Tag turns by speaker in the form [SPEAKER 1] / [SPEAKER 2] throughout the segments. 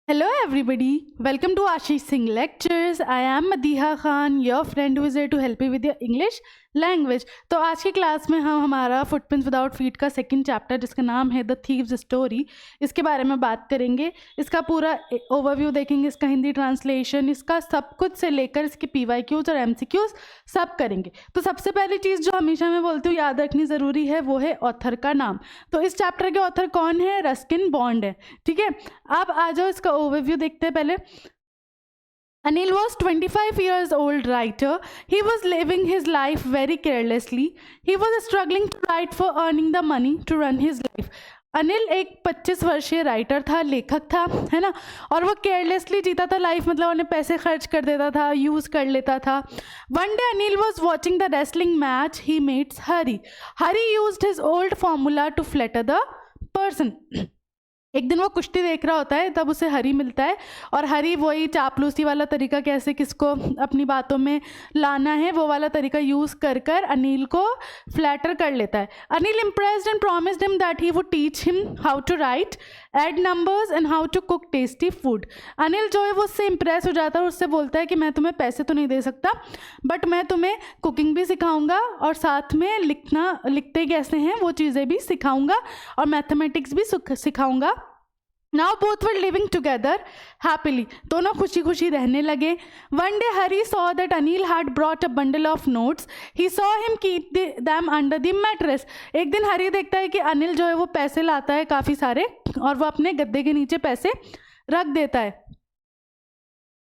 [SPEAKER 1] Hello everybody, welcome to Ashish Singh Lectures. I am Madiha Khan, your friend who is here to help you with your English language. तो आज की class में हम हमारा footprints without feet का second chapter जिसका नाम है द थीव्स स्टोरी, इसके बारे में बात करेंगे. इसका पूरा ओवरव्यू देखेंगे, इसका हिंदी ट्रांसलेशन, इसका सब कुछ से लेकर इसके PYQs और MCQs सब करेंगे. तो सबसे पहली चीज़ जो हमेशा मैं बोलती हूँ याद रखनी ज़रूरी है वो है ऑथर का नाम. तो इस चैप्टर के ऑथर कौन है? रस्किन बॉन्ड है. ठीक है, अब आ जाओ इसका ओवरव्यू देखते हैं पहले. Anil was 25 years old writer. He was living his life very carelessly. He was struggling to write for earning the money to run his life. Anil एक 25 वर्षीय राइटर था, लेखक था, है ना, और वो केयरलेसली जीता था लाइफ, मतलब उन्हें पैसे खर्च कर देता था, यूज़ कर लेता था. One day Anil was watching the wrestling match. He meets Hari. Hari used his old formula to flatter the person. एक दिन वो कुश्ती देख रहा होता है, तब उसे हरी मिलता है, और हरी वही चापलूसी वाला तरीका, कैसे किसको अपनी बातों में लाना है, वो वाला तरीका यूज़ कर कर अनिल को फ्लैटर कर लेता है. Anil impressed and promised him that he would teach him how to write, add numbers and how to cook tasty food. Anil जो है वो उससे इम्प्रेस हो जाता है और उससे बोलता है कि मैं तुम्हें पैसे तो नहीं दे सकता, बट मैं तुम्हें कुकिंग भी सिखाऊंगा और साथ में लिखते कैसे हैं वो चीज़ें भी सिखाऊंगा और मैथमेटिक्स भी सिखाऊंगा. Now both were living together happily. दोनों खुशी खुशी रहने लगे. One day Hari saw that Anil had brought a bundle of notes. He saw him keep them under the mattress. एक दिन हरी देखता है कि अनिल जो है वो पैसे लाता है काफ़ी सारे और वो अपने गद्दे के नीचे पैसे रख देता है.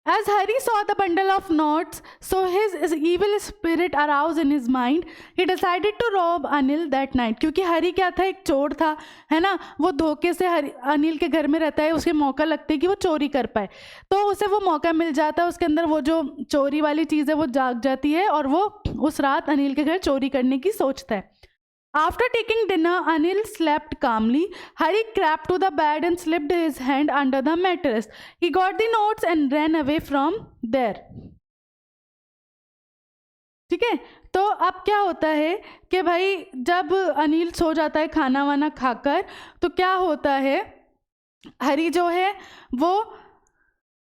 [SPEAKER 1] As Hari saw the bundle of notes, so his evil spirit aroused in his mind. He decided to rob Anil that night. क्योंकि हरी क्या था, एक चोर था, है ना, वो धोखे से अनिल के घर में रहता है, उसे मौका लगता है कि वो चोरी कर पाए, तो उसे वो मौका मिल जाता है. उसके अंदर वो जो चोरी वाली चीज़ है वो जाग जाती है और वो उस रात अनिल के घर चोरी करने की सोचता है. After taking dinner, Anil slept calmly. Hari crept to the bed and slipped his hand under the mattress. He got the notes and ran away from there. ठीक है, तो अब क्या होता है कि भाई जब अनिल सो जाता है खाना वाना खाकर, तो क्या होता है, हरी जो है वो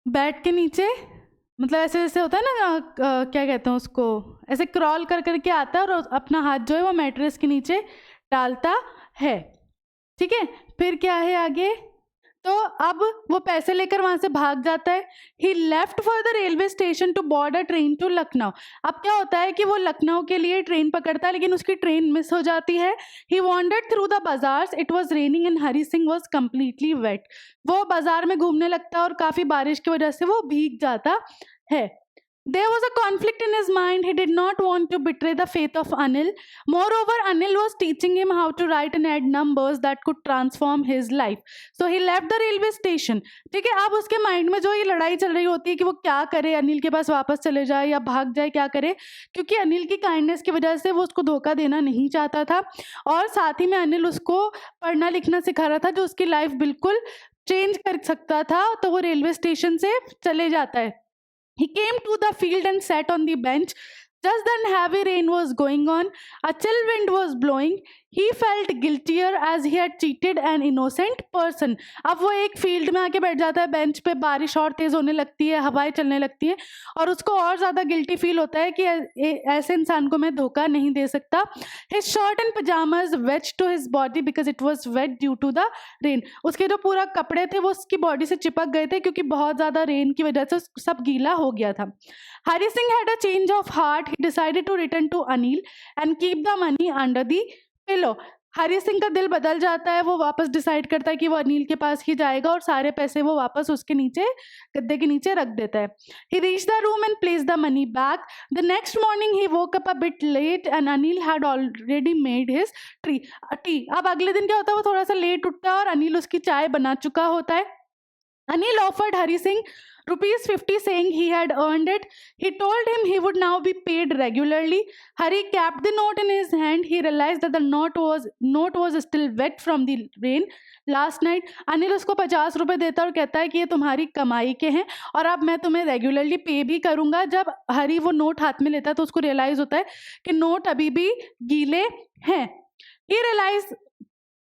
[SPEAKER 1] बेड के नीचे, मतलब ऐसे जैसे होता है ना, क्या कहते हैं उसको, ऐसे क्रॉल कर करके आता है और अपना हाथ जो है वो मैट्रेस के नीचे डालता है. ठीक है, फिर क्या है आगे, तो अब वो पैसे लेकर वहाँ से भाग जाता है. He left for the railway station to board a train to Lucknow. अब क्या होता है कि वो लखनऊ के लिए ट्रेन पकड़ता है, लेकिन उसकी ट्रेन मिस हो जाती है. He wandered through the bazaars. It was raining and Hari Singh was completely wet. वो बाजार में घूमने लगता है और काफ़ी बारिश की वजह से वो भीग जाता है. There was a conflict in his mind. He did not want to betray the faith of Anil. Moreover, Anil was teaching him how to write and add numbers that could transform his life. So he left the railway station. ठीक है, अब उसके mind में जो ये लड़ाई चल रही होती है कि वो क्या करे, अनिल के पास वापस चले जाए या भाग जाए, क्या करे, क्योंकि अनिल की काइंडनेस की वजह से वो उसको धोखा देना नहीं चाहता था, और साथ ही में अनिल उसको पढ़ना लिखना सिखा रहा था जो उसकी लाइफ बिल्कुल चेंज कर सकता था. तो वो रेलवे स्टेशन से चले जाता है. He came to the field and sat on the bench. Just then heavy rain was going on. A chill wind was blowing. He felt guiltier as he had cheated an innocent person. अब वो एक field में आके बैठ जाता है bench पे, बारिश और तेज़ होने लगती है, हवाएं चलने लगती हैं, और उसको और ज़्यादा गिल्टी फील होता है कि ऐसे इंसान को मैं धोखा नहीं दे सकता. His shirt and pajamas wedged to his body because it was wet due to the rain. उसके जो पूरा कपड़े थे वो उसकी बॉडी से चिपक गए थे क्योंकि बहुत ज़्यादा रेन की वजह से सब गीला हो गया था. Hari Singh had a change of heart. He decided to return to Anil and keep the money under the pillow. Hari Singh का दिल बदल जाता है. वो वापस डिसाइड करता है कि वो अनिल के पास ही जाएगा और सारे पैसे वो वापस उसके नीचे गद्दे के नीचे रख देता है. He reached the room and placed the money back. The next morning he woke up a bit late and Anil had already made his tea. अब अगले दिन क्या होता है, वो थोड़ा सा लेट उठता है और अनिल उसकी चाय बना चुका होता है. Anil offered Hari Singh ₹50 saying he had earned it. He told him he would now be paid regularly. Hari kept the note in his hand. He realized that the note was still wet from the rain last night. Anil उसको 50 रुपए देता है और कहता है कि ये तुम्हारी कमाई के हैं और अब मैं तुम्हें रेगुलरली पे भी करूँगा. जब हरी वो नोट हाथ में लेता है तो उसको रियलाइज़ होता है कि नोट अभी भी गीले हैं. He realized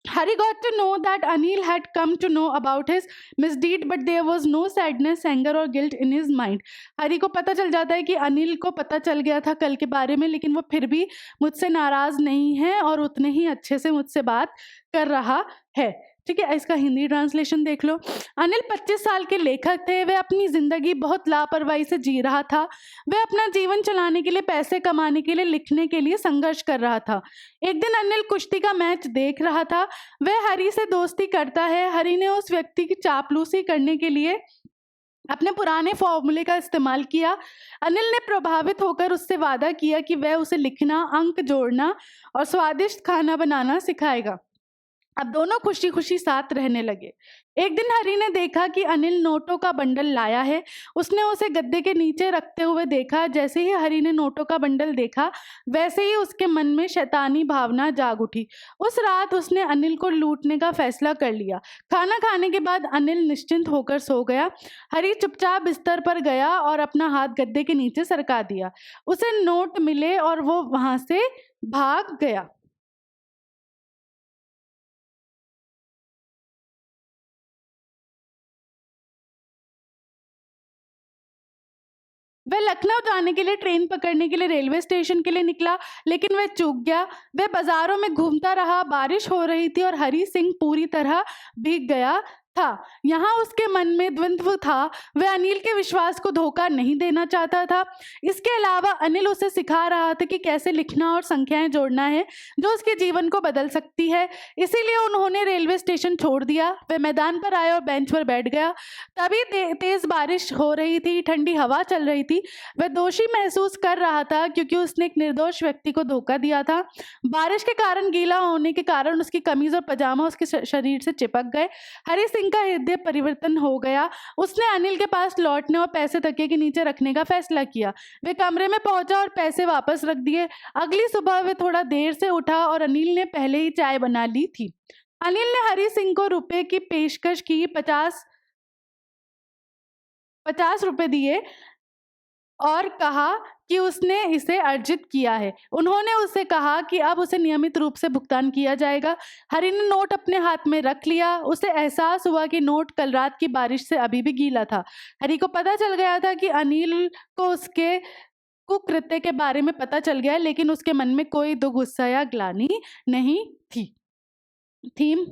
[SPEAKER 1] Hari got to know that Anil had come to know about his misdeed, but there was no sadness, anger or guilt in his mind. हरी को पता चल जाता है कि अनिल को पता चल गया था कल के बारे में, लेकिन वो फिर भी मुझसे नाराज नहीं है और उतने ही अच्छे से मुझसे बात कर रहा है। ठीक है, इसका हिंदी ट्रांसलेशन देख लो। अनिल 25 साल के लेखक थे। वे अपनी ज़िंदगी बहुत लापरवाही से जी रहा था। वे अपना जीवन चलाने के लिए, पैसे कमाने के लिए, लिखने के लिए संघर्ष कर रहा था। एक दिन अनिल कुश्ती का मैच देख रहा था। वह हरी से दोस्ती करता है। हरी ने उस व्यक्ति की चापलूसी करने के लिए अपने पुराने फॉर्मूले का इस्तेमाल किया। अनिल ने प्रभावित होकर उससे वादा किया कि वह उसे लिखना, अंक जोड़ना और स्वादिष्ट खाना बनाना सिखाएगा। अब दोनों खुशी खुशी साथ रहने लगे। एक दिन हरी ने देखा कि अनिल नोटों का बंडल लाया है। उसने उसे गद्दे के नीचे रखते हुए देखा। जैसे ही हरी ने नोटों का बंडल देखा, वैसे ही उसके मन में शैतानी भावना जाग उठी। उस रात उसने अनिल को लूटने का फैसला कर लिया। खाना खाने के बाद अनिल निश्चिंत होकर सो गया। हरी चुपचाप बिस्तर पर गया और अपना हाथ गद्दे के नीचे सरका दिया। उसे नोट मिले और वो वहां से भाग गया। वह लखनऊ जाने के लिए ट्रेन पकड़ने के लिए रेलवे स्टेशन के लिए निकला, लेकिन वह चूक गया। वह बाजारों में घूमता रहा। बारिश हो रही थी और हरी सिंह पूरी तरह भीग गया था। यहाँ उसके मन में द्वंद्व था। वह अनिल के विश्वास को धोखा नहीं देना चाहता था। इसके अलावा अनिल उसे सिखा रहा था कि कैसे लिखना और संख्याएं जोड़ना है, जो उसके जीवन को बदल सकती है। इसीलिए उन्होंने रेलवे स्टेशन छोड़ दिया। वह मैदान पर आया और बेंच पर बैठ गया। तभी तेज बारिश हो रही थी, ठंडी हवा चल रही थी। वह दोषी महसूस कर रहा था क्योंकि उसने एक निर्दोष व्यक्ति को धोखा दिया था। बारिश के कारण, गीला होने के कारण उसकी कमीज और पजामा उसके शरीर से चिपक गए। हरी सिंह का हृदय परिवर्तन हो गया। उसने अनिल के पास लौटने और पैसे तकिए के नीचे रखने का फैसला किया। वे कमरे में पहुंचा और पैसे वापस रख दिए। अगली सुबह वे थोड़ा देर से उठा और अनिल ने पहले ही चाय बना ली थी। अनिल ने हरी सिंह को रुपए की पेशकश की। 50 रुपए दिए और कहा कि उसने इसे अर्जित किया है। उन्होंने उससे कहा कि अब उसे नियमित रूप से भुगतान किया जाएगा। हरी ने नोट अपने हाथ में रख लिया। उसे एहसास हुआ कि नोट कल रात की बारिश से अभी भी गीला था। हरी को पता चल गया था कि अनिल को उसके कुकृत्य के बारे में पता चल गया, लेकिन उसके मन में कोई दुख, गुस्सा या ग्लानि नहीं थी। Theme.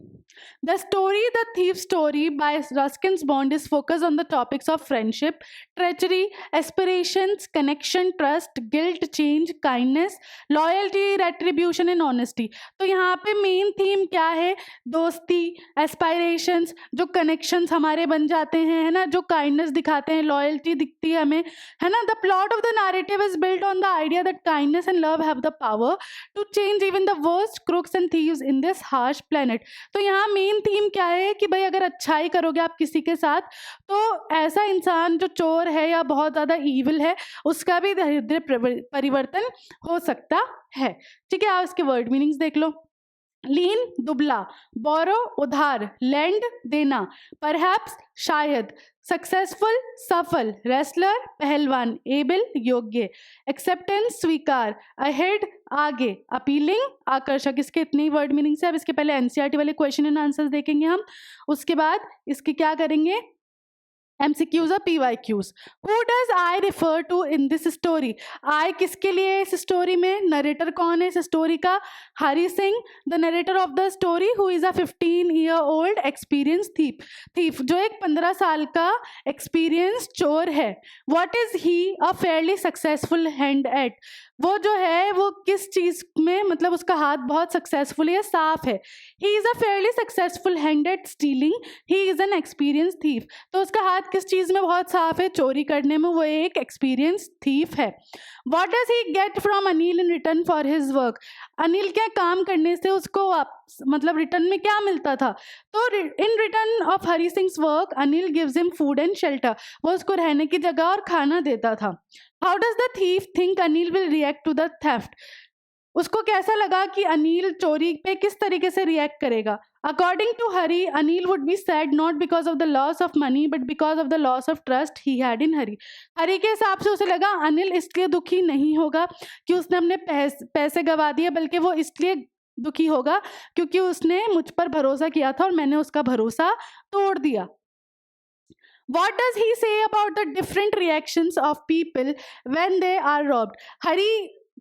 [SPEAKER 1] The story, The Thief Story by Ruskin's Bond is focused on the topics of friendship, treachery, aspirations, connection, trust, guilt, change, kindness, loyalty, retribution and honesty. तो यहाँ पे मेन थीम क्या है? दोस्ती, एस्पायरेशंस, जो कनेक्शंस हमारे बन जाते हैं, है ना, जो काइंडनेस दिखाते हैं, लॉयल्टी दिखती है हमें, है ना. The plot of the narrative is built on the idea that kindness and love have the power to change even the worst crooks and thieves in this harsh planet. तो यहाँ main theme क्या है कि भाई अगर अच्छाई करोगे आप किसी के साथ, तो ऐसा इंसान जो चोर है या बहुत ज़्यादा ईविल है, उसका भी हृदय परिवर्तन हो सकता है. ठीक है, आप इसके वर्ड मीनिंग्स देख लो. लीन, दुबला. बोरो, उधार. लैंड, देना. परहैप्स, शायद. सक्सेसफुल, सफल. रेसलर, पहलवान. एबल, योग्य. एक्सेप्टेंस, स्वीकार. अहेड, आगे. अपीलिंग, आकर्षक. इसके इतने ही वर्ड मीनिंग्स है. अब इसके पहले एनसीईआरटी वाले क्वेश्चन एंड आंसर्स देखेंगे हम. उसके बाद इसके क्या करेंगे, MCQs और PYQs. Who does I refer to in this story? I किसके लिए है इस स्टोरी में? नरेटर कौन है इस स्टोरी का? Hari Singh, the narrator of the story, who is a 15-year-old experience thief, जो एक 15 साल का एक्सपीरियंस चोर है. What is he? A fairly successful hand at. वो जो है वो किस चीज़ में, मतलब उसका हाथ बहुत सक्सेसफुल है, साफ है. He is a fairly successful hand eight stealing. He is an experience thief. तो उसका हाथ किस चीज़ में बहुत साफ है? चोरी करने में. वो एक एक्सपीरियंस थीफ है. What does he get from Anil in return for his work? Anil के काम करने से उसको मतलब रिटर्न में क्या मिलता था? तो in return of Hari Singh's work, Anil gives him food and shelter. वो उसको रहने की जगह और खाना देता था. How does the thief think Anil will react to the theft? उसको कैसा लगा कि अनिल चोरी पे किस तरीके से रिएक्ट करेगा? According to Hari, Anil would be sad not because of the loss of money but because of the loss of trust he had in Hari. Hari के हिसाब से उसे लगा अनिल इसलिए दुखी नहीं होगा कि उसने अपने पैसे गंवा दिए, बल्कि वो इसलिए दुखी होगा, क्योंकि उसने मुझ पर भरोसा किया था और मैंने उसका भरोसा तोड़ दिया। What does he say about the different reactions of people when they are robbed? हरी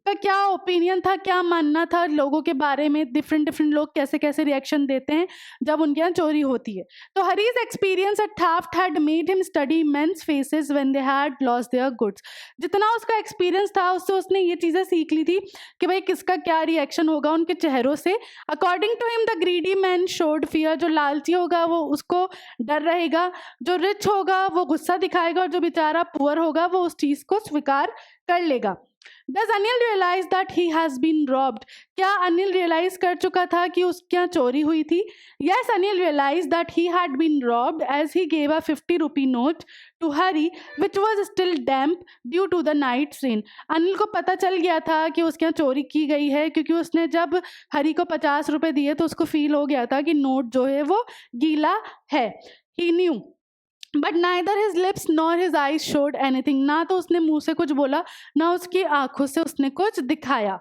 [SPEAKER 1] का क्या ओपिनियन था, क्या मानना था लोगों के बारे में, डिफरेंट डिफरेंट लोग कैसे कैसे रिएक्शन देते हैं जब उनके यहाँ चोरी होती है। तो Hari's experience at theft had made him study men's faces when they had lost their goods. जितना उसका एक्सपीरियंस था उससे उसने ये चीज़ें सीख ली थी कि भाई किसका क्या रिएक्शन होगा उनके चेहरों से। According to him the greedy man showed fear. जो लालची होगा वो उसको डर रहेगा, जो रिच होगा वो गुस्सा दिखाएगा और जो बेचारा पुअर होगा वो उस चीज़ को स्वीकार कर लेगा। Does Anil realize that he has been robbed? क्या अनिल रियलाइज कर चुका था कि उसके यहाँ चोरी हुई थी? Yes, Anil realized that he had been robbed as he gave a 50 rupee note to Hari, which was still damp due to the night rain. Anil को पता चल गया था कि उसके यहाँ चोरी की गई है, क्योंकि उसने जब हरी को 50 रुपए दिए तो उसको फील हो गया था कि नोट जो है वो गीला है। He knew. But neither his lips nor his eyes showed anything. ना तो उसने मुंह से कुछ बोला, ना उसकी आंखों से उसने कुछ दिखाया।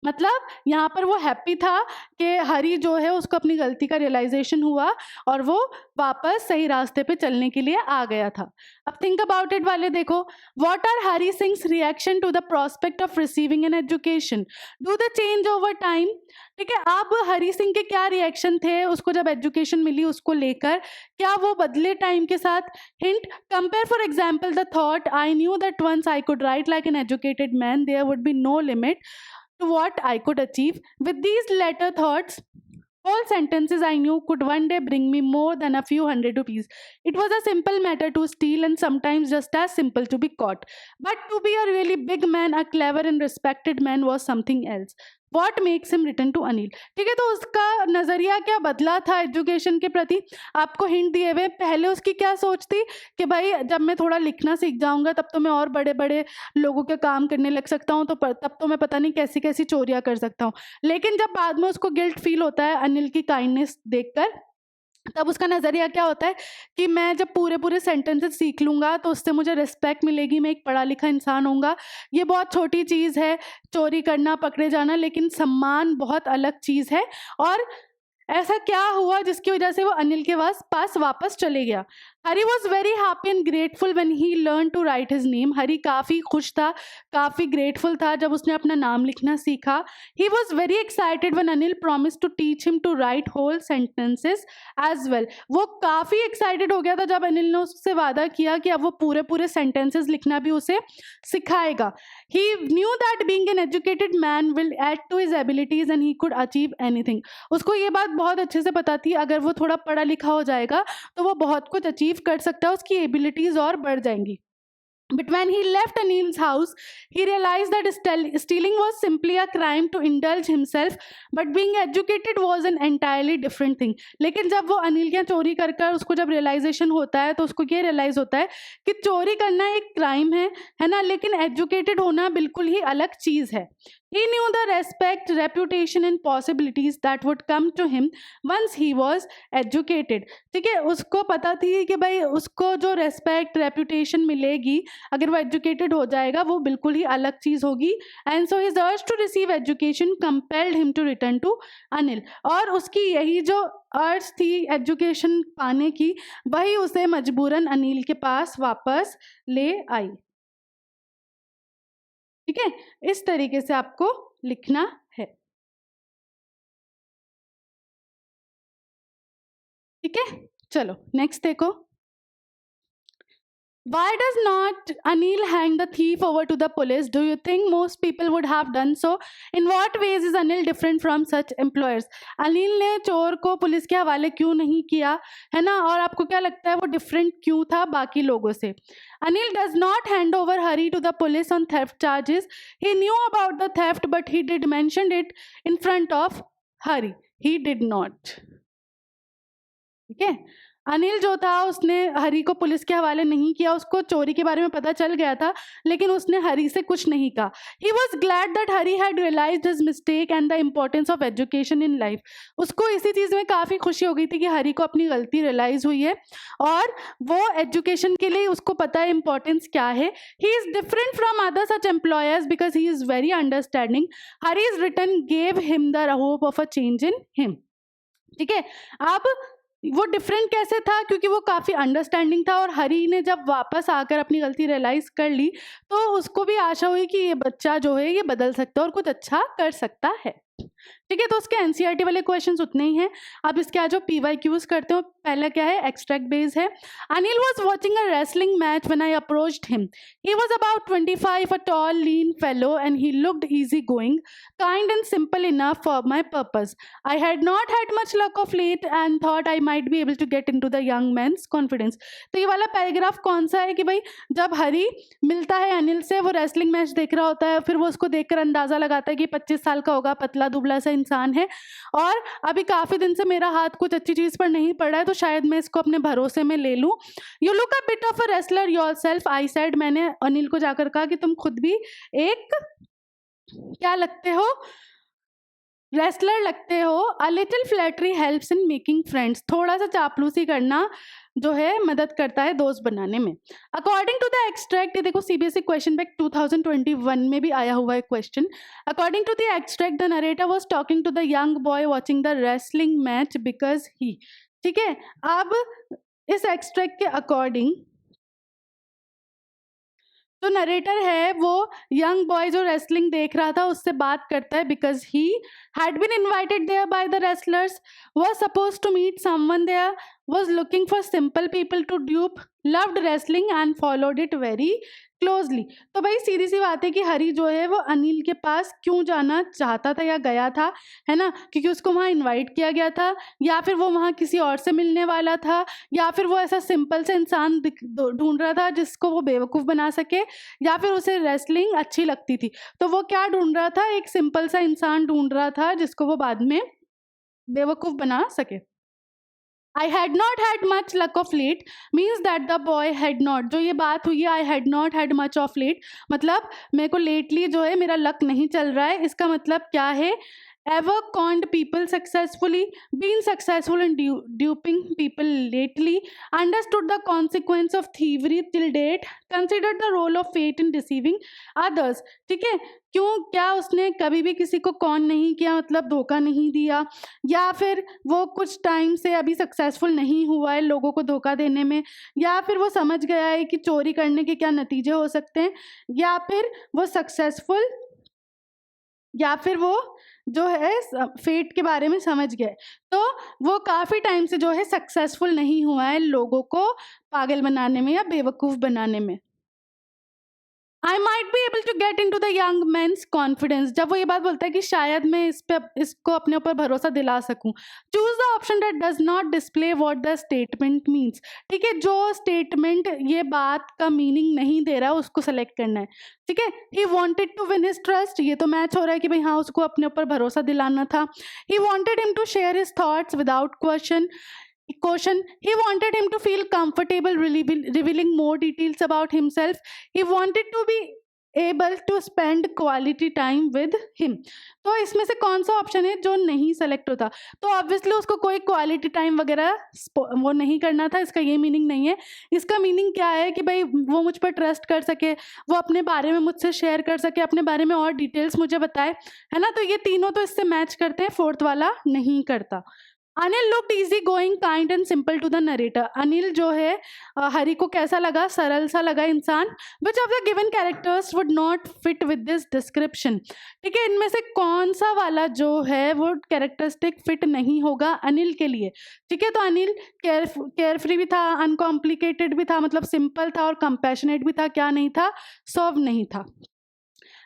[SPEAKER 1] मतलब यहाँ पर वो हैप्पी था कि हरी जो है उसको अपनी गलती का रियलाइजेशन हुआ और वो वापस सही रास्ते पे चलने के लिए आ गया था। अब थिंक अबाउट इट वाले देखो, what are Hari Singh's reaction to the prospect of receiving an education? Do they change over time? ठीक है, अब हरी सिंह के क्या रिएक्शन थे उसको जब एजुकेशन मिली उसको लेकर, क्या वो बदले टाइम के साथ? Hint, compare for example the thought I knew that once I could write like an educated man there would be no limit to what I could achieve. With these latter thoughts, all sentences I knew could one day bring me more than a few hundred rupees. It was a simple matter to steal and sometimes just as simple to be caught. But to be a really big man, a clever and respected man was something else. What makes him return to Anil? ठीक है, तो उसका नज़रिया क्या बदला था education के प्रति? आपको हिंट दिए हुए। पहले उसकी क्या सोच थी कि भाई जब मैं थोड़ा लिखना सीख जाऊंगा तब तो मैं और बड़े बड़े लोगों के काम करने लग सकता हूँ, तो तब तो मैं पता नहीं कैसी कैसी चोरियाँ कर सकता हूँ। लेकिन जब बाद में उसको गिल्ट फील होता है अनिल की काइंडनेस देखकर, तब उसका नज़रिया क्या होता है कि मैं जब पूरे पूरे सेंटेंसेस सीख लूँगा तो उससे मुझे रिस्पेक्ट मिलेगी, मैं एक पढ़ा लिखा इंसान होऊंगा। ये बहुत छोटी चीज़ है चोरी करना, पकड़े जाना, लेकिन सम्मान बहुत अलग चीज़ है। और ऐसा क्या हुआ जिसकी वजह से वो अनिल के पास वापस चले गया? Hari was very happy and grateful when he learn to write his name. Hari काफ़ी खुश था, काफ़ी ग्रेटफुल था जब उसने अपना नाम लिखना सीखा। He was very excited when Anil promise to teach him to write whole sentences as well. वो काफ़ी एक्साइटेड हो गया था जब अनिल ने उससे वादा किया कि अब वो पूरे पूरे सेंटेंसेस लिखना भी उसे सिखाएगा। He knew that being an educated man will add to his abilities and he could achieve anything. उसको ये बात बहुत अच्छे से पता थी, अगर वो थोड़ा पढ़ा लिखा हो जाएगा तो वो बहुत कुछ अचीव कर सकता है, उसकी एबिलिटीज और बढ़ जाएंगी। But when he left Anil's house, he realized that stealing was simply a crime to indulge himself, but being educated was an entirely different thing. लेकिन जब वो अनिल के यहाँ चोरी कर उसको जब रियलाइजेशन होता है तो उसको ये रियलाइज होता है कि चोरी करना एक क्राइम है ना, लेकिन एजुकेटेड होना बिल्कुल ही अलग चीज़ है। He knew the respect, reputation and possibilities that would come to him once he was educated. ठीक है, उसको पता थी कि भाई उसको जो रेस्पेक्ट रेपुटेशन मिलेगी अगर वो एजुकेटेड हो जाएगा वो बिल्कुल ही अलग चीज़ होगी। And so his urge to receive education compelled him to return to Anil. और उसकी यही जो अर्ज थी एजुकेशन पाने की, वही उसे मजबूरन अनिल के पास वापस ले आई। ठीक है, इस तरीके से आपको लिखना है। ठीक है, चलो नेक्स्ट देखो। Why does not Anil hang the thief over to the police? Do you think most people would have done so? In what ways is Anil different from such employers? Anil ने चोर को पुलिस के हवाले क्यों नहीं किया, है ना? और आपको क्या लगता है वो डिफरेंट क्यों था बाकी लोगों से? Anil does not hand over Hari to the police on theft charges. He knew about the theft, but he did mention it in front of Hari. He did not. ठीक है, अनिल जो था उसने हरी को पुलिस के हवाले नहीं किया, उसको चोरी के बारे में पता चल गया था, लेकिन उसने हरी से कुछ नहीं कहा. He was glad that Hari had realised his mistake and the importance of education in life. उसको इसी चीज़ में काफ़ी खुशी हो गई थी कि हरी को अपनी गलती रियलाइज़ हुई है और वो एजुकेशन के लिए उसको पता है इम्पोर्टेंस क्या है. He is different from other such employers because he is very understanding. Hari's return gave him the hope of a change in him. ठीक है, अब वो डिफरेंट कैसे था, क्योंकि वो काफ़ी अंडरस्टैंडिंग था और हरी ने जब वापस आकर अपनी गलती रियलाइज़ कर ली तो उसको भी आशा हुई कि ये बच्चा जो है ये बदल सकता है और कुछ अच्छा कर सकता है. ठीक है, तो उसके एनसीईआरटी वाले क्वेश्चंस उतने ही हैं. अब इसके आज जो पीवाईक्यूज करते हो, पहला क्या है, एक्सट्रैक्ट बेस है. Anil was watching a wrestling match when I approached him. He was about 25, a tall lean fellow and he looked easy going, kind and simple enough for my purpose. I had not had much luck of late and thought I might be able to get into the young man's confidence. तो ये वाला paragraph कौन सा है कि भाई जब हरी मिलता है अनिल से, वो रेसलिंग मैच देख रहा होता है, फिर वो उसको देखकर अंदाज़ा लगाता है कि 25 साल का होगा, पतला दुबला सा इंसान है और अभी काफ़ी दिन से मेरा हाथ कुछ अच्छी चीज़ पर नहीं पड़ा है, तो शायद मैं इसको अपने भरोसे में ले लूँ. You look a bit of a wrestler your self, I said. मैंने अनिल को जाकर कहा कि तुम खुद भी एक क्या लगते हो, रेसलर लगते हो. A little flattery helps in making friends. थोड़ा सा चापलूसी करना जो है मदद करता है दोस्त बनाने में. अकॉर्डिंग टू द एक्सट्रैक्ट, ये देखो सीबीएसई क्वेश्चन बैंक 2021 में भी आया हुआ है question. According to the extract the narrator was talking to the young boy watching the wrestling match because he. ठीक है, अब इस एक्सट्रैक्ट के अकॉर्डिंग तो नरेटर है वो यंग बॉय जो रेसलिंग देख रहा था उससे बात करता है because he had been invited there by the wrestlers, was supposed to meet someone there, was looking for simple people to dupe, loved wrestling and followed it very closely. तो भाई सीधी सी बात है कि हरी जो है वो अनिल के पास क्यों जाना चाहता था या गया था, है ना, क्योंकि उसको वहाँ इनवाइट किया गया था, या फिर वो वहाँ किसी और से मिलने वाला था, या फिर वो ऐसा सिंपल सा इंसान ढूंढ रहा था जिसको वो बेवकूफ़ बना सके, या फिर उसे रेसलिंग अच्छी लगती थी. तो वो क्या ढूंढ रहा था, एक सिंपल सा इंसान ढूंढ रहा था जिसको वो बाद में बेवकूफ़ बना सके. I had not had much luck of late means that the boy had not, जो ये बात हुई है I had not had much of late, मतलब मेरे को लेटली जो है मेरा लक नहीं चल रहा है. इसका मतलब क्या है, ever conned people successfully, been successful in duping people lately, understood the consequence of thievery till date, considered the role of fate in deceiving others. ठीक है, क्यों, क्या उसने कभी भी किसी को कॉन नहीं किया, मतलब धोखा नहीं दिया, या फिर वो कुछ टाइम से अभी सक्सेसफुल नहीं हुआ है लोगों को धोखा देने में, या फिर वो समझ गया है कि चोरी करने के क्या नतीजे हो सकते हैं, या फिर वो सक्सेसफुल, या फिर वो जो है फेट के बारे में समझ गए. तो वो काफ़ी टाइम से जो है सक्सेसफुल नहीं हुआ है लोगों को पागल बनाने में या बेवकूफ़ बनाने में. I might be able to get into the young man's confidence. जब वो ये बात बोलता है कि शायद मैं इसको अपने ऊपर भरोसा दिला सकूं. Choose the option that does not display what the statement means. ठीक है, जो स्टेटमेंट ये बात का मीनिंग नहीं दे रहा है उसको सेलेक्ट करना है. ठीक है, he wanted to win his trust, ये तो मैच हो रहा है कि भाई हाँ उसको अपने ऊपर भरोसा दिलाना था. He wanted him to share his thoughts without question. He wanted him to feel comfortable revealing more details about himself. He wanted to be able to spend quality time with him. तो इसमें से कौन सा option है जो नहीं select होता, तो ऑब्वियसली उसको कोई क्वालिटी टाइम वगैरह वो नहीं करना था. इसका ये मीनिंग नहीं है. इसका मीनिंग क्या है कि भाई वो मुझ पर ट्रस्ट कर सके, वो अपने बारे में मुझसे शेयर कर सके, अपने बारे में और डिटेल्स मुझे बताए, है ना. तो ये तीनों तो इससे मैच करते हैं, फोर्थ वाला नहीं करता. Anil looked easy going kind and simple to the narrator. Anil जो है हरी को कैसा लगा, सरल सा लगा इंसान. Which of the given characters would not fit with this description. ठीक है, इनमें से कौन सा वाला जो है वो कैरेक्टरिस्टिक फिट नहीं होगा अनिल के लिए. ठीक है, तो अनिल केयरफ्री भी था, अनकॉम्प्लिकेटेड भी था, मतलब सिंपल था, और कंपैशनेट भी था. क्या नहीं था, सॉफ्ट नहीं था.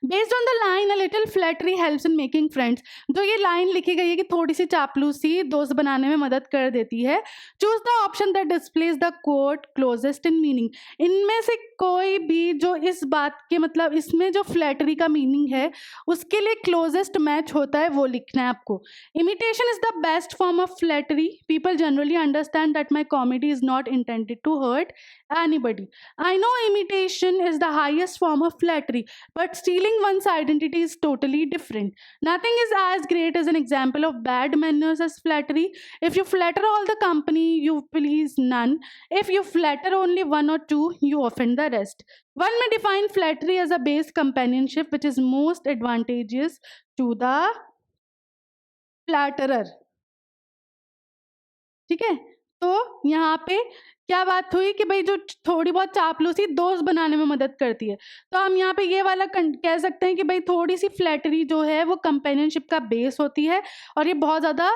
[SPEAKER 1] Based on the line a little flattery helps in making friends, जो ये लाइन लिखी गई है कि थोड़ी सी चापलूसी दोस्त बनाने में मदद कर देती है। Choose the option that displays the quote closest in meaning, इनमें से कोई भी जो इस बात के मतलब इसमें जो फ्लैटरी का मीनिंग है उसके लिए क्लोजेस्ट मैच होता है वो लिखना है आपको। Imitation is the best form of flattery, people generally understand that my comedy is not intended to hurt anybody. I know imitation is the highest form of flattery, but stealing one's identity is totally different. Nothing is as great as an example of bad manners as flattery. If you flatter all the company, you please none. If you flatter only one or two, you offend the rest. One may define flattery as a base companionship which is most advantageous to the flatterer. ठीक है, तो यहाँ पे क्या बात हुई कि भाई जो थोड़ी बहुत चापलूसी दोस्त बनाने में मदद करती है, तो हम यहाँ पे ये वाला कह सकते हैं कि भाई थोड़ी सी फ्लैटरी जो है वो कंपेनियनशिप का बेस होती है और ये बहुत ज़्यादा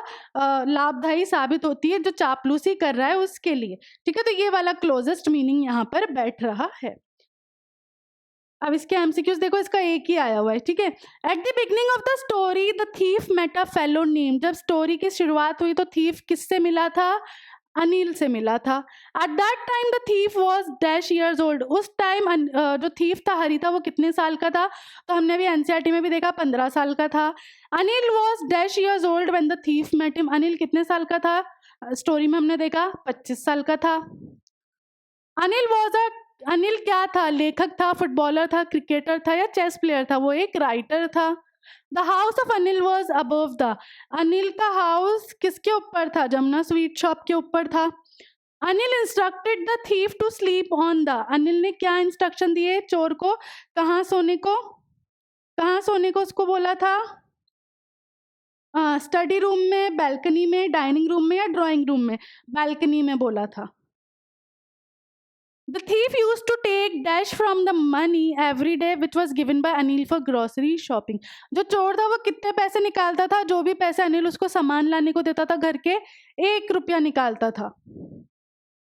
[SPEAKER 1] लाभदायी साबित होती है जो चापलूसी कर रहा है उसके लिए। ठीक है, तो ये वाला क्लोजेस्ट मीनिंग यहाँ पर बैठ रहा है। अब इसके एमसीक्यूज देखो, इसका एक ही आया हुआ है। ठीक है, at the beginning of the story the thief met a fellow name, जब स्टोरी की शुरुआत हुई तो थीफ किससे मिला था? अनिल से मिला था। At that time the thief was dash years old, उस टाइम जो थीफ था हरी था वो कितने साल का था? तो हमने भी एनसीईआरटी में भी देखा 15 साल का था। Anil was dash years old when the thief met him, Anil कितने साल का था? स्टोरी में हमने देखा 25 साल का था। अनिल क्या था? लेखक था, फुटबॉलर था, क्रिकेटर था या चेस प्लेयर था? वो एक राइटर था। The house of Anil was above the, Anil का हाउस किसके ऊपर था? जमुना स्वीट शॉप के ऊपर था। Anil instructed the thief to sleep on the, Anil ने क्या इंस्ट्रक्शन दिए चोर को? कहाँ सोने को? कहाँ सोने को उसको बोला था? स्टडी रूम में, बैल्कनी में, डाइनिंग रूम में या ड्राइंग रूम में? बैल्कनी में बोला था। The thief used to take dash from the money every day which was given by Anil for grocery shopping. जो चोर था वो कितने पैसे निकालता था? जो भी पैसे अनिल उसको सामान लाने को देता था घर के, 1 रुपया निकालता था।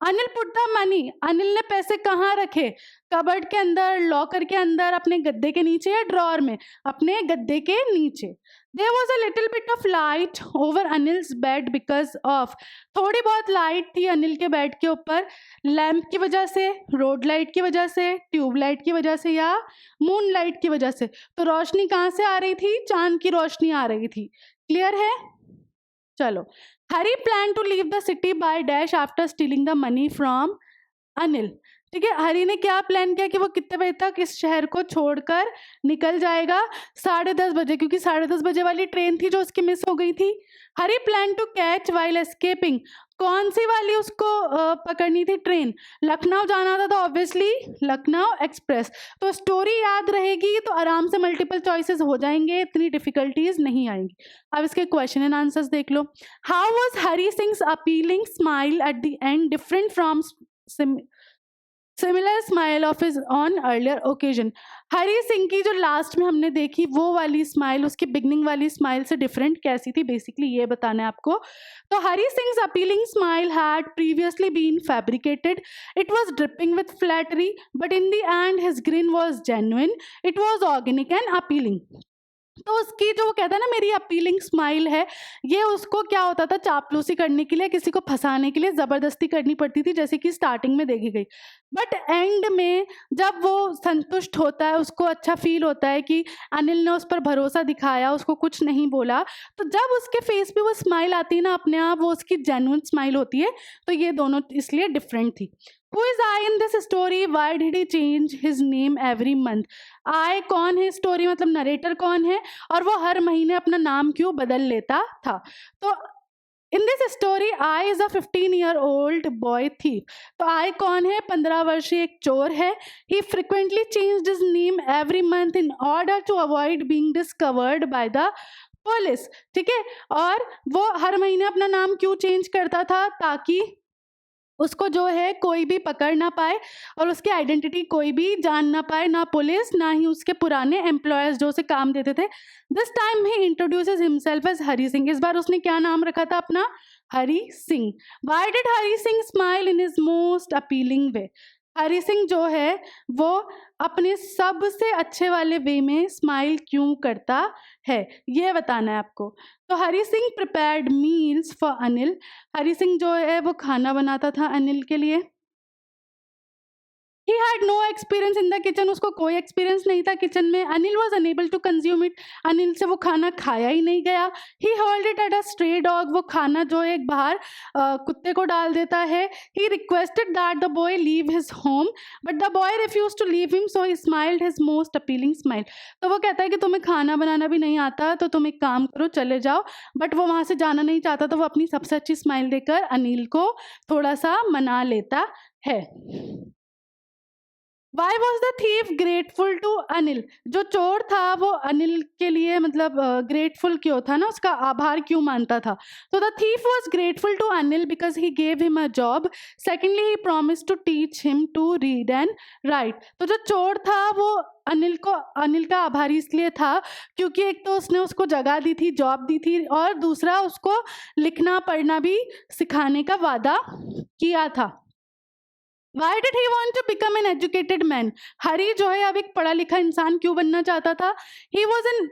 [SPEAKER 1] Anil put the money, Anil ने पैसे कहाँ रखे? कबर्ड के अंदर, लॉकर के अंदर, अपने गद्दे के नीचे या ड्रॉर में? अपने गद्दे के नीचे। There was a little bit of light over Anil's bed because of, थोड़ी बहुत लाइट थी अनिल के बेड के ऊपर, लैम्प की वजह से, रोड लाइट की वजह से, ट्यूब लाइट की वजह से या मून लाइट की वजह से। तो रोशनी कहाँ से आ रही थी? चांद की रोशनी आ रही थी। क्लियर है? चलो, Hari plan to leave the city by dash after stealing the money from Anil. ठीक है, हरी ने क्या प्लान किया कि वो कितने बजे तक इस शहर को छोड़कर निकल जाएगा? 10:30 बजे, क्योंकि 10:30 बजे वाली ट्रेन थी जो उसकी मिस हो गई थी। Hari plan to catch while escaping, कौन सी वाली उसको पकड़नी थी ट्रेन? लखनऊ जाना था तो ऑब्वियसली लखनऊ एक्सप्रेस। तो स्टोरी याद रहेगी तो आराम से मल्टीपल चॉइसेस हो जाएंगे, इतनी डिफिकल्टीज नहीं आएंगी। अब इसके क्वेश्चन एंड आंसर्स देख लो। How was Hari Singh's appealing smile at the end different from similar smile of his on earlier occasion? Hari Singh की जो लास्ट में हमने देखी वो वाली स्माइल उसकी बिगनिंग वाली स्माइल से डिफरेंट कैसी थी, बेसिकली ये बताना है आपको। तो Hari Singh's appealing smile had previously been fabricated, it was dripping with flattery, but in the end his grin was genuine, it was organic and appealing. तो उसकी जो वो कहता है ना मेरी अपीलिंग स्माइल है, ये उसको क्या होता था? चापलूसी करने के लिए, किसी को फंसाने के लिए ज़बरदस्ती करनी पड़ती थी, जैसे कि स्टार्टिंग में देखी गई। बट एंड में जब वो संतुष्ट होता है, उसको अच्छा फील होता है कि अनिल ने उस पर भरोसा दिखाया, उसको कुछ नहीं बोला, तो जब उसके फेस पे वो स्माइल आती है ना अपने आप, वो उसकी जेन्युइन स्माइल होती है। तो ये दोनों इसलिए डिफरेंट थी। Who is I in this story? Why did he change his name every month? I कौन है स्टोरी, मतलब नरेटर कौन है, और वो हर महीने अपना नाम क्यों बदल लेता था? तो in this story I is a 15-year-old boy thief। तो आई कौन है? 15 वर्षीय एक चोर है। He frequently changed his name every month in order to avoid being discovered by the police. ठीक है, और वो हर महीने अपना नाम क्यों चेंज करता था? ताकि उसको जो है कोई भी पकड़ ना पाए और उसकी आइडेंटिटी कोई भी जान ना पाए, ना पुलिस ना ही उसके पुराने एम्प्लॉयर्स जो उसे काम देते थे। This time he introduces himself as Hari Singh. इस बार उसने क्या नाम रखा था अपना? Hari Singh. Why did Hari Singh smile in his most appealing way? Hari Singh जो है वो अपने सबसे अच्छे वाले वे में स्माइल क्यों करता है, ये बताना है आपको। तो Hari Singh prepared meals for Anil. Hari Singh जो है वो खाना बनाता था अनिल के लिए। He had no experience in the kitchen, उसको कोई एक्सपीरियंस नहीं था किचन में। Anil was unable to consume it, Anil से वो खाना खाया ही नहीं गया। He hold it at a stray dog, वो खाना जो एक बाहर कुत्ते को डाल देता है। He requested that the boy leave his home but the boy refuse to leave him, so he smiled his most appealing smile. तो वो कहता है कि तुम्हें खाना बनाना भी नहीं आता तो तुम एक काम करो, चले जाओ, बट वो वहाँ से जाना नहीं चाहता, तो वो अपनी सबसे अच्छी स्माइल देकर अनिल को थोड़ा सा मना लेता है। Why was the thief grateful to Anil, जो चोर था वो अनिल के लिए मतलब ग्रेटफुल क्यों था ना, उसका आभार क्यों मानता था। तो the thief was grateful to Anil because he gave him a job, secondly he promise to teach him to read and write. तो जो चोर था वो अनिल का आभारी इसलिए था क्योंकि एक तो उसने उसको जगह दी थी, जॉब दी थी, और दूसरा उसको लिखना पढ़ना भी सिखाने का वादा किया था। Why did he want to become an educated man? हरी जो है अब एक पढ़ा लिखा इंसान क्यों बनना चाहता था? He was an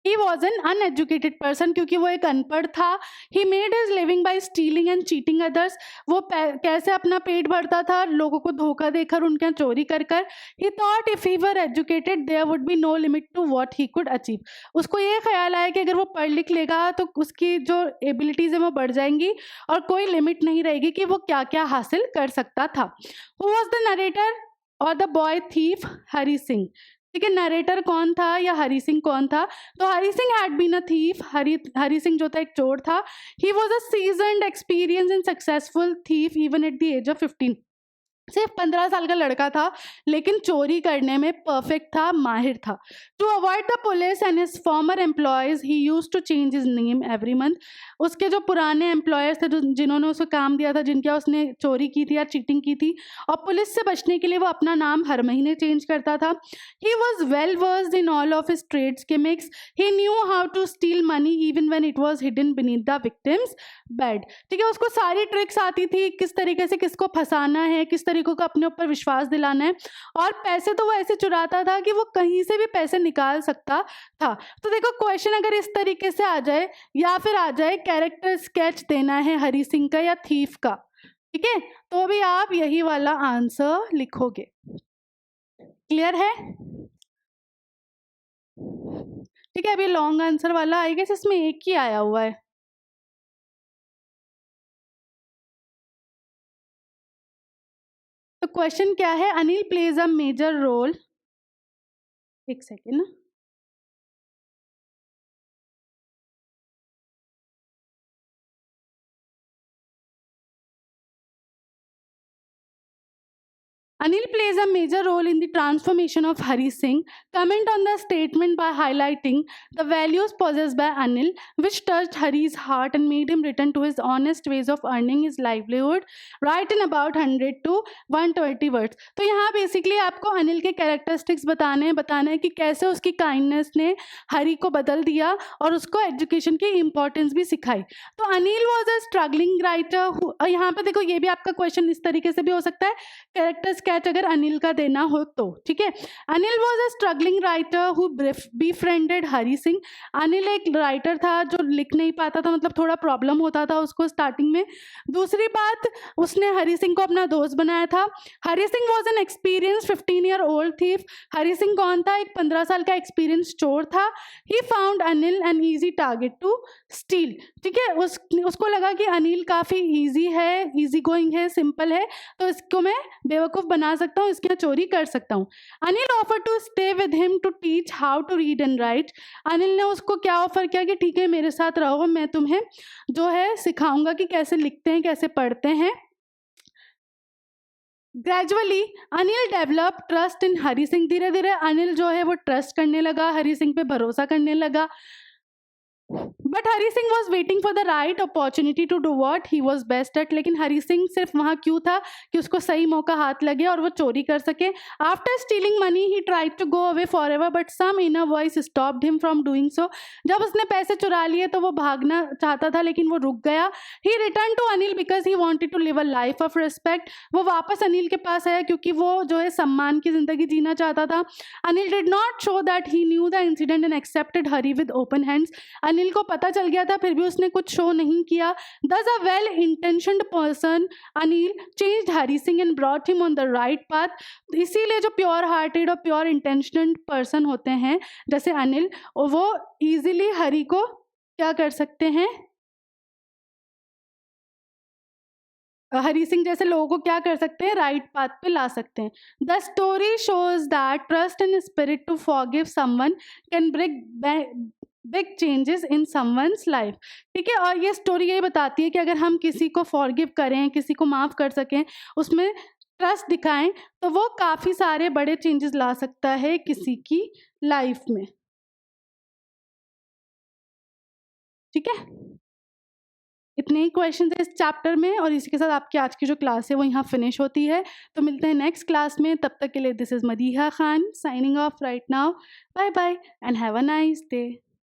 [SPEAKER 1] He was an uneducated person, क्योंकि वो एक अनपढ़ था। He made his living by stealing and cheating others. वो कैसे अपना पेट भरता था, लोगों को धोखा देकर, उनके यहाँ चोरी कर कर। He thought if he were educated there would be no limit to what he could achieve. उसको ये ख्याल आया कि अगर वो पढ़ लिख लेगा तो उसकी जो एबिलिटीज़ है वो बढ़ जाएंगी और कोई लिमिट नहीं रहेगी कि वो क्या क्या हासिल कर सकता था। Who was the narrator और the boy thief? Hari Singh. ठीक है, नरेटर कौन था या हरी सिंह कौन था? तो Hari Singh had been a thief, Hari Singh जो था एक चोर था। He was a seasoned experience and successful thief even at the age of 15। सिर्फ 15 साल का लड़का था लेकिन चोरी करने में परफेक्ट था, माहिर था। To avoid the police and his former employers he use to change his name every month. उसके जो पुराने एम्प्लॉयर्स थे जिन्होंने उसको काम दिया था, जिनके उसने चोरी की थी या चीटिंग की थी, और पुलिस से बचने के लिए वो अपना नाम हर महीने चेंज करता था। He was well versed in all of his trades gimmicks. He knew how to steal money even when it was hidden beneath the victim's bed. ठीक है, उसको सारी ट्रिक्स आती थी, किस तरीके से किसको फंसाना है, किस तरीके को अपने ऊपर विश्वास दिलाना है, और पैसे तो वो ऐसे चुराता था कि वो कहीं से भी पैसे निकाल सकता था। तो देखो क्वेश्चन अगर इस तरीके से आ जाए या फिर आ जाए कैरेक्टर स्केच देना है हरी सिंह का या थीफ का, ठीक है, तो भी आप यही वाला आंसर लिखोगे। क्लियर है? ठीक है, अभी लॉन्ग आंसर वाला आई गेस इसमें एक ही आया हुआ है। तो क्वेश्चन क्या है? Anil plays a major role, एक second, Anil plays a major role in the transformation of Hari Singh. Comment on the statement by highlighting the values possessed by Anil, which touched Hari's heart and made him return to his honest ways of earning his livelihood. Write in about 100 to 120 words. तो यहाँ basically आपको अनिल के characteristics बताना है कि कैसे उसकी kindness ने हरी को बदल दिया और उसको एजुकेशन की इम्पोर्टेंस भी सिखाई। तो Anil was a struggling writer. यहाँ पे देखो ये भी आपका क्वेश्चन इस तरीके से भी हो सकता है, कैरेक्टर स्केच अगर अनिल का देना हो तो, ठीक है। Anil was a struggling writer who befriended Hari Singh. Anil एक राइटर था जो लिख नहीं पाता था, मतलब थोड़ा प्रॉब्लम होता था उसको स्टार्टिंग में। दूसरी बात, उसने हरी सिंह को अपना दोस्त बनाया था। Hari Singh was an experience 15-year old thief. Hari Singh कौन था? एक 15 साल का एक्सपीरियंस चोर था। He found Anil an easy target to steal. ठीक है, उसको लगा कि अनिल काफ़ी ईजी है, ईजी गोइंग है, सिंपल है, तो इसको मैं बेवकूफ़ बना सकता हूँ, इसके यहाँ चोरी कर सकता हूँ। Anil offer to stay with him to teach how to read and write. Anil ने उसको क्या ऑफर किया कि ठीक है मेरे साथ रहो, मैं तुम्हें जो है सिखाऊंगा कि कैसे लिखते हैं, कैसे पढ़ते हैं। Gradually Anil develop trust in Hari Singh. धीरे धीरे अनिल जो है वो ट्रस्ट करने लगा, हरी सिंह पे भरोसा करने लगा। But Hari Singh was waiting for the right opportunity to do what he was best at. लेकिन हरी सिंह सिर्फ वहाँ क्यों था कि उसको सही मौका हाथ लगे और वो चोरी कर सके। After stealing money he tried to go away forever but some inner voice stopped him from doing so. जब उसने पैसे चुरा लिए तो वो भागना चाहता था लेकिन वो रुक गया। He return to Anil because he wanted to live a life of respect. वो वापस अनिल के पास आया क्योंकि वो जो है सम्मान की जिंदगी जीना चाहता था। Anil did not show that he new the incident and accepted Hari with open hands. Anil को पता चल गया था फिर भी उसने कुछ शो नहीं किया। दस a well intentioned person Anil changed Hari Singh and brought him on the right path. इसीलिए जो प्योर हार्टेड और प्योर इंटेंशनड पर्सन होते हैं जैसे अनिल, वो इजीली हरी को क्या कर सकते हैं, हरी सिंह जैसे लोगों को क्या कर सकते हैं, राइट पाथ पे ला सकते हैं। The story shows that trust and spirit to forgive someone can break big changes in someone's life. ठीक है, और ये स्टोरी यही बताती है कि अगर हम किसी को फॉरगिव करें, किसी को माफ़ कर सकें, उसमें ट्रस्ट दिखाएं, तो वो काफ़ी सारे बड़े चेंजेस ला सकता है किसी की लाइफ में। ठीक है, इतने ही क्वेश्चन है इस चैप्टर में और इसी के साथ आपकी आज की जो क्लास है वो यहाँ फिनिश होती है। तो मिलते हैं नेक्स्ट क्लास में, तब तक के लिए this is Madiha Khan signing off right now. Bye bye and have a nice day.